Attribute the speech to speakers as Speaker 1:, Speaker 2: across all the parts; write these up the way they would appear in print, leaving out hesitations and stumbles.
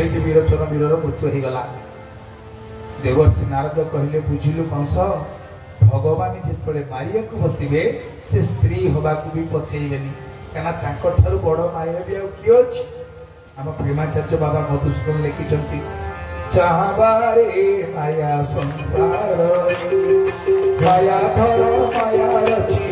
Speaker 1: से वीरचन वीरर मृत्यु हो गला। देवर्षि नारद कहले बुझिलु कंस भगवान जिते मारिया को बसवे से स्त्री हवा को भी पछेबेनी कहीं बड़ माया भी किए अच्छी। आम प्रेमाचार्य बाबा मधुसूदन लिखिं चाहबारे माया संसार माया धर माया रची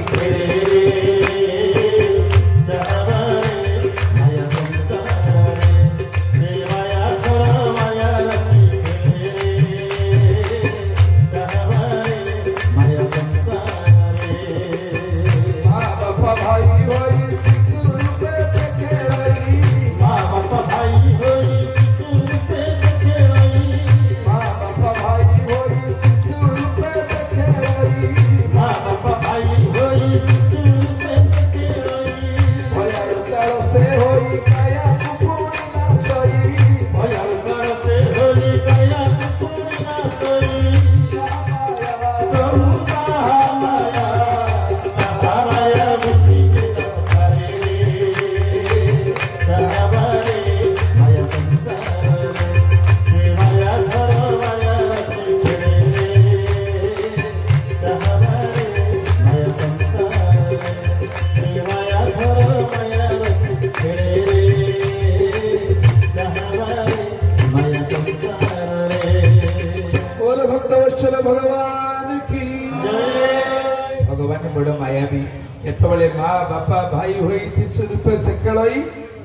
Speaker 1: केतबले माँ बापा भाई होई शिशु रूपे से खेलई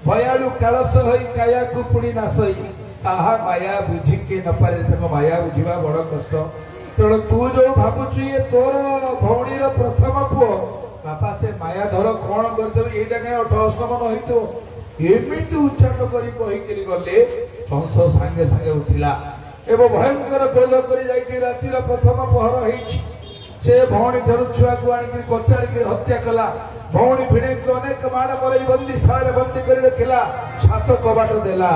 Speaker 1: भयालु कालस होई काया को पुणी नासई ताहा माया बुझी के न पारे तक माया बुझीबा बड़ कष्ट। तेणु तू जो भावुचु ये तोर भौणीर प्रथम पुओ बापा से माया धर कौन करदेवे एटा कहीं अष्टम न होइतो एमिति उच्चारण करी कहिकरी गले कंस सांगे सांगे उठिला एवं भयंकर क्रोध करी जाई रातिर प्रथम पहर होइछि से भौणी ठार छुआ को आनिक कचारिक हत्या कला। भौणी भिड़े अनेक माड़ मरई बंदी सारे बंदी कर रखिला सात कबाट देला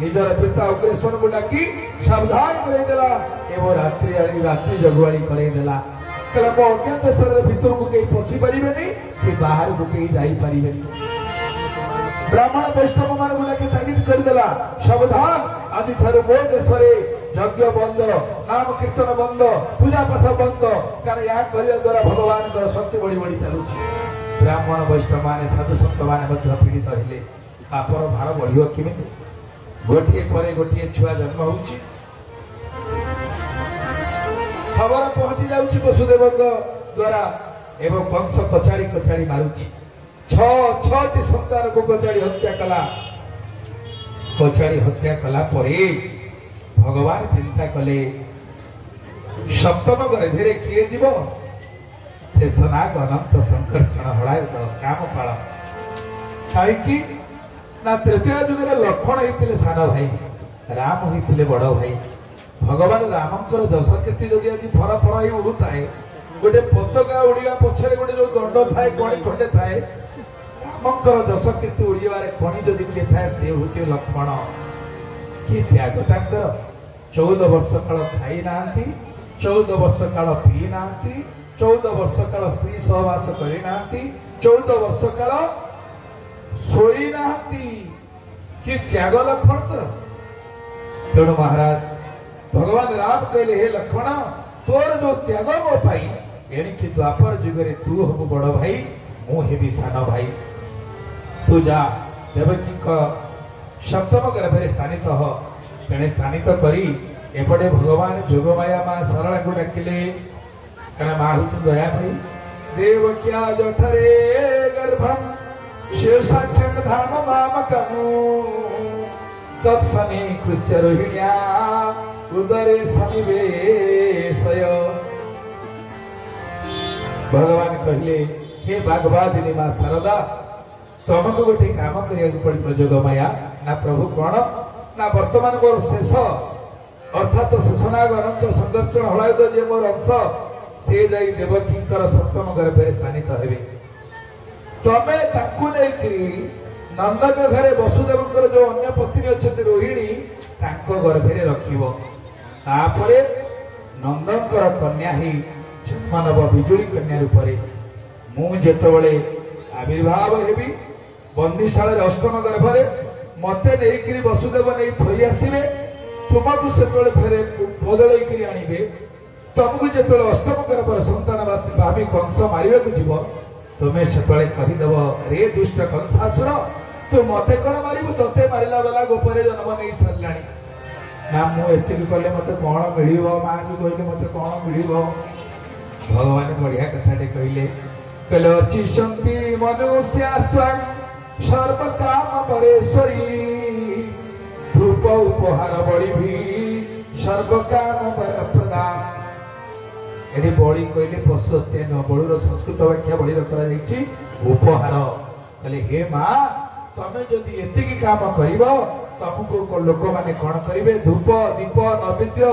Speaker 1: निजर पिता अग्रेसन को डाकी सावधान करदेला एवं रात्रि आनी रात्रि जगुआली करदेला कहला मो अज्ञात देश भितर को कहीं पशि पारे कि बाहर को कहीं जापे। ब्राह्मण वैष्णव मान को डाकी तागिद करदेला सावधान आदि ठार मो देश यज्ञ बंद नाम कीर्तन बंद पूजा पाठ बंद कारण यह करने द्वारा भगवान शक्ति बढ़ी बढ़ी चलुची। ब्राह्मण वैष्णव माने साधु सत माने पीड़ित हेले पापर भार बढ़ केमी गोटे पर गोटे छुआ जन्म होची खबर पहुंची जाउची वसुदेव द्वारा एवं कंस कचाड़ी कचाड़ी मारुची छटी संतान को कचाड़ी हत्या कला। कचाड़ी हत्या कला परे भगवान चिंता कले सप्तम गर्भे किए जीव से सनाग अनंत संकर्षण हड़ाय काम पाल कहीं ना तृतीय जुगे लक्ष्मण होते सान भाई राम होते बड़ भाई भगवान रामकर जस कीर्ति जदि आज फर फर ही उड़ुए गोटे पताका उड़ा पछरे गोटे जो दंड थाए कणी खंडे थाए रामकर जस कीर्ति उड़ार कणी जदि किए थाए सी हूँ लक्ष्मण कि त्याग तांकर 14 वर्ष काल खाई ना 14 वर्ष काल पी ना 14 वर्ष काल स्त्री सहवास करना 14 वर्ष काल सोई ना कि त्याग लक्ष्मण। तेणु महाराज भगवान राम कहले हे लक्ष्मण तोर जो त्याग मो पाई एणिकी द्वापर जुगरे तू हबु बड़ भाई मु हेबी सान भाई तू जा देवकी सप्तम गर्भे स्थानित हो तेने स्थानित करी एपटे भगवान जोगमाया माँ सरला को डाकिले कारण माँ हूँ दया भाई देवक्या जठरे गर्भम शेषाख्यम धाम मामकनु तत्सने कृष्य रोहिण्या उदरे सनिवेशय। भगवान कहले हे बागवादिनी माँ शारदा तुमको गोटे काम करिया पड़ो जोगमाया ना प्रभु कौन ना वर्तमान मोर शेष अर्थात शेषनाग अनंत संदर्शन हलाय जे मोर अंश से जाई देवकींकर सप्तम गर्भे स्थानित हेबे तमे ताकू नहीं नंदक घरे वसुदेव जो अन्य पत्नी अच्छा रोहिणी गर्भे रखिबो तापरे नंदकर कन्या ही जन्म नब बिजुली कन्या रूप मु जेतबळे आविर्भाव हेबी बंदीशाला अष्टम गर्भरे मते नहीं वसुदेव नहीं थई आसवे तुमको से फेरे बदल आनबे तुमको जो अष्टम गर्भर संतान भावी कंस मारे जीव तुम्हें से कहीदेव रे दुष्ट कंसासुर तू मते कौन मारू ते मारा बेला गोपरे जन्म नहीं सारा ना मुझे कले मत कौन मिल माँ भी कहले मत कौन मिल भगवान बढ़िया कथाटे कहले कहले अचिशंति मनुष्या सर्व काम परेश्वरी धूप उपहार बड़ी भी सर्व काम प्रदान एटी बड़ी कहले पशु हत्या न बड़ूर संस्कृत व्याख्या बड़ी कर उपहार कहले हे माँ तमें जदि एतिकी काम कर तुमको लोक मैंने कौन करेंगे धूप दीप नैवेद्य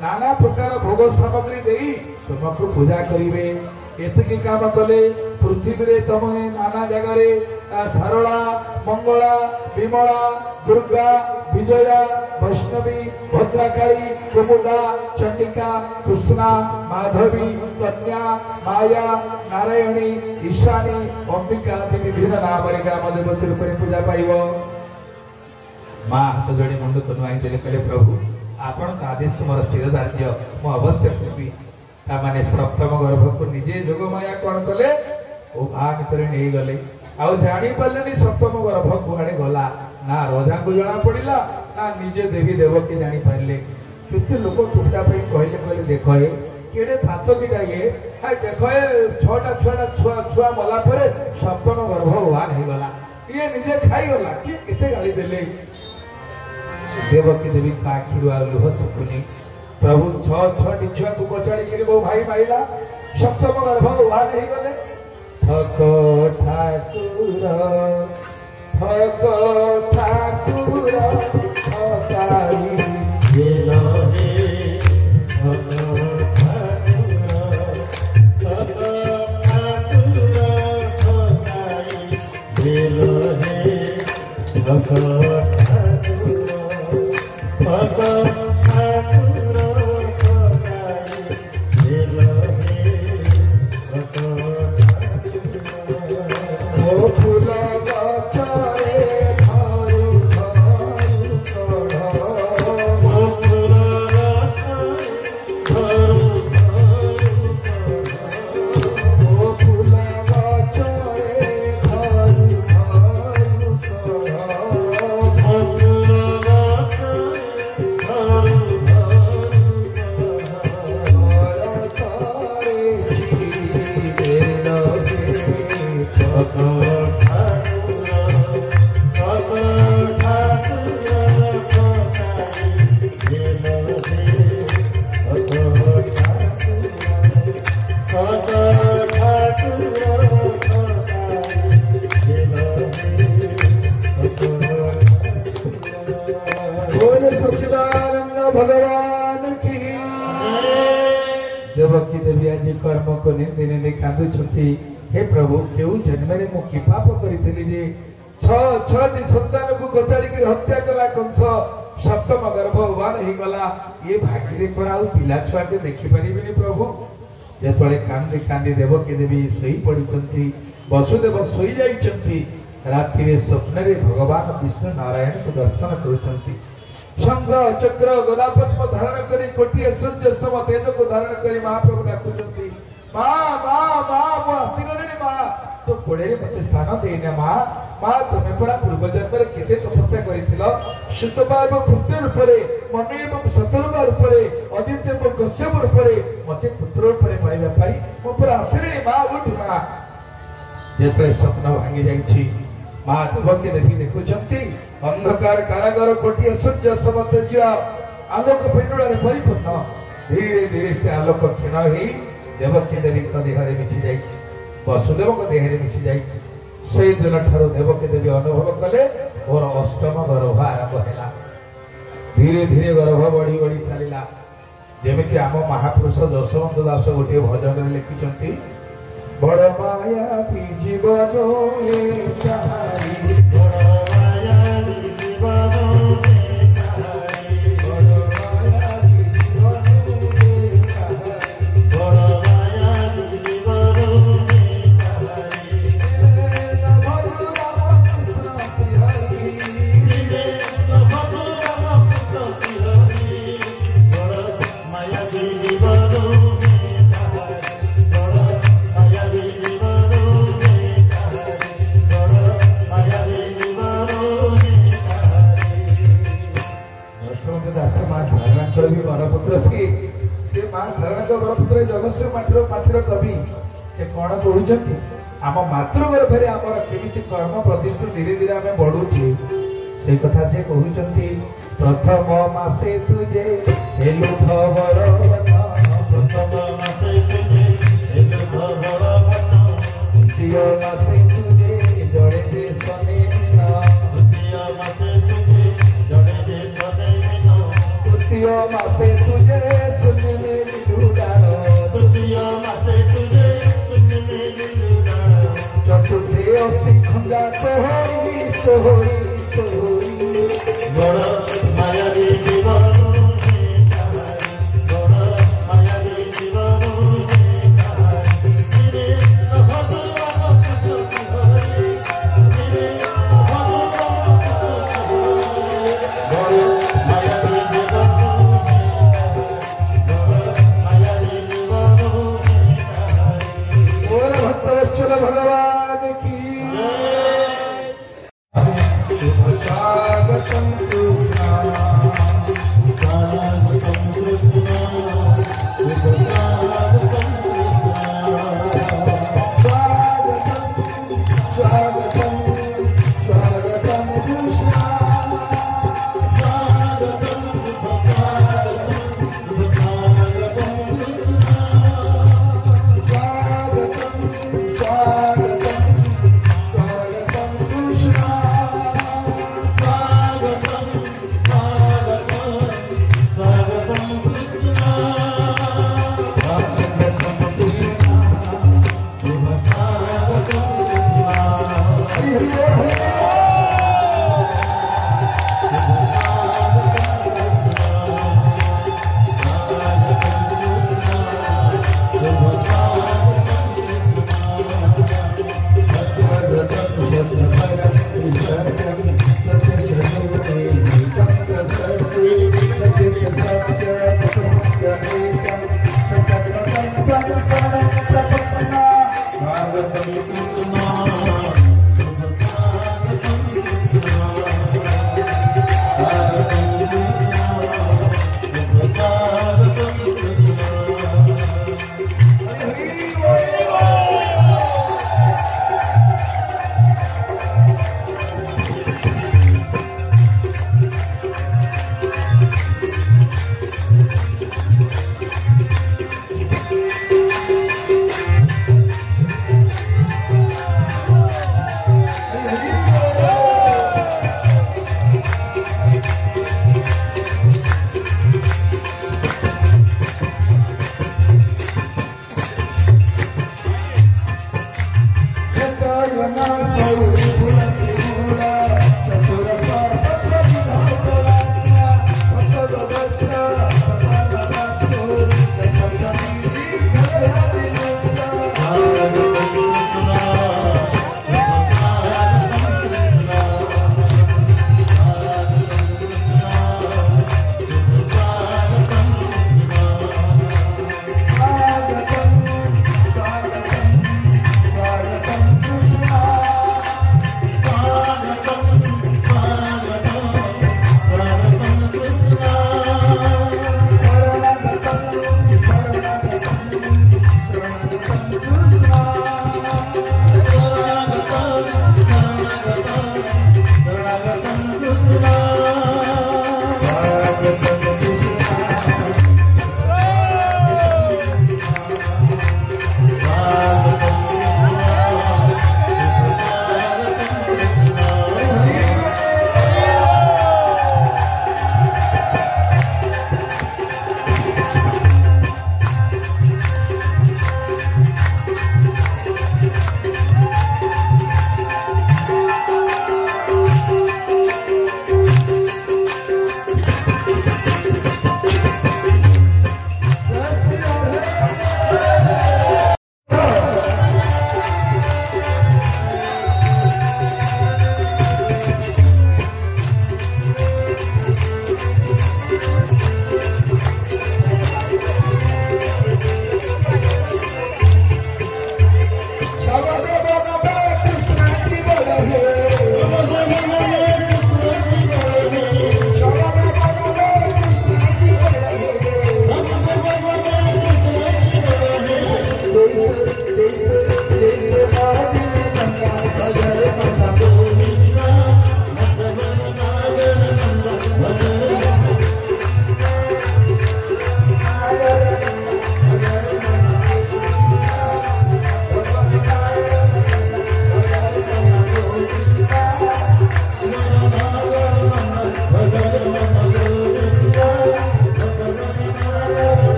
Speaker 1: नाना प्रकार भोग सामग्री दे तुमको पूजा करेंगे एतिकी काम कले पृथ्वी रे तमें नाना जगह सारला मंगला विमला दुर्गा विजया वैष्णवी भद्रकाली कुमुदा चंडिका कृष्णा माधवी कन्या माया नारायणी ईशानी अंबिका विभिन्न नाम ग्राम देवती रूप पूजा पाइब माँ हाथ जोड़ी मुंड को नुआई देले कहले प्रभु आपण का आदेश मोर शिरधार्य मु अवश्य करी तामाने सप्तम गर्भ को निजे जोग माया कौन कले ओ भाग करे नहीं गले आउ जानी पारलेनी सप्तम गर्भ कुआड़े गला ना रजा को जना पड़िला ना निजे देवी देवकी जानी पारले केते लोक टुकड़ा पे कहले कहले देखो ए केडे भात किटा ये हाय देखो ए छटा छुआ मला परे सप्तम गर्भ वान हे गला ये निजे खाई गला कि केते गाली देले देवकी देवी का आखिर लुह सुकुनी प्रभु छठी छुआ तू कचाड़ी कर वो भाई माइला सप्तम गर्भ वान हे गले ठक ठाकुर ठकाई गेलो रे ठक ठाकुर ठकाई गेलो रे ठक भगवान की देवकी देवी आज कर्म को निंदे निंदे कांदुछंती हे प्रभु केउ जन्म रे मु की पाप करिथिली जे छटी संतान को कचाड़ी के हत्या कला कंस सप्तम गर्भवान ही गला ये भाग्य रे पड़ाउ पिला छुआटे देखि परिबिनी प्रभु जेतळे कांदी कांदी देवकी देवी सोई पड़िछंती वसुदेव सोई जाइछंती राति रे स्वप्न रे भगवान विष्णु नारायण को दर्शन करुछंती शंख चक्र गदा पद्म धारण करी कोटिए सूर्य सम तेज को धारण करी महाप्रभु डाकुचंती मां मां मां मु आसीगलेनी मां तो कोड़े मते स्थान देना मां मां तुम्हें पड़ा पूर्व जन्म रे केते तपस्या करिथिलो सुतपा एवं पुत्र रूप रे मन एवं शतरूपा रूप रे आदित्य एवं कश्यप रूप रे मते पुत्र रूप रे पाइबा पाई मु पर आसीलेनी मां उठ मां जेते स्वप्न भांगी जाईछि मां देवकी देवी देखुचंती अंधकार कारागार कोटिए सूर्य समतेज आलोक पिंडुल परिपूर्ण धीरे धीरे से आलोक क्षीण हो देवकी देवी देह मिसी जा वसुदेव देह मिसी जा दिन ठार देवकी देवी अनुभव कले मोर अष्टम गर्भ आरंभ है धीरे धीरे गर्भ बढ़ी बढ़ी चलला जमीती आम महापुरुष जशवंत दास गोटे भजन लिखिं बड़ माया जीवन दास माँ सारणांकर भी बरपुत्र सी माँ सारणांक बरपुत्र जगस्य मात्र कवि से कौन कहते आम मातृगर्भे आमर केमी कर्म प्रतिष्ठा धीरे धीरे आम बढ़ुचे से कथा से कहते प्रथम मासे तुझे हेलु खबर प्रथम मासे तुझे हेलु खबर द्वितीय मासे तुझे जड़े दे सने द्वितीय मासे तुझे जड़े दे सने तृतीय मासे तुझे शून्य में लिलुडार तृतीय मासे तुझे शून्य में लिलुडार चतुर्थे अस्थि खंडा तोहरी तोहरी तोहरी बड़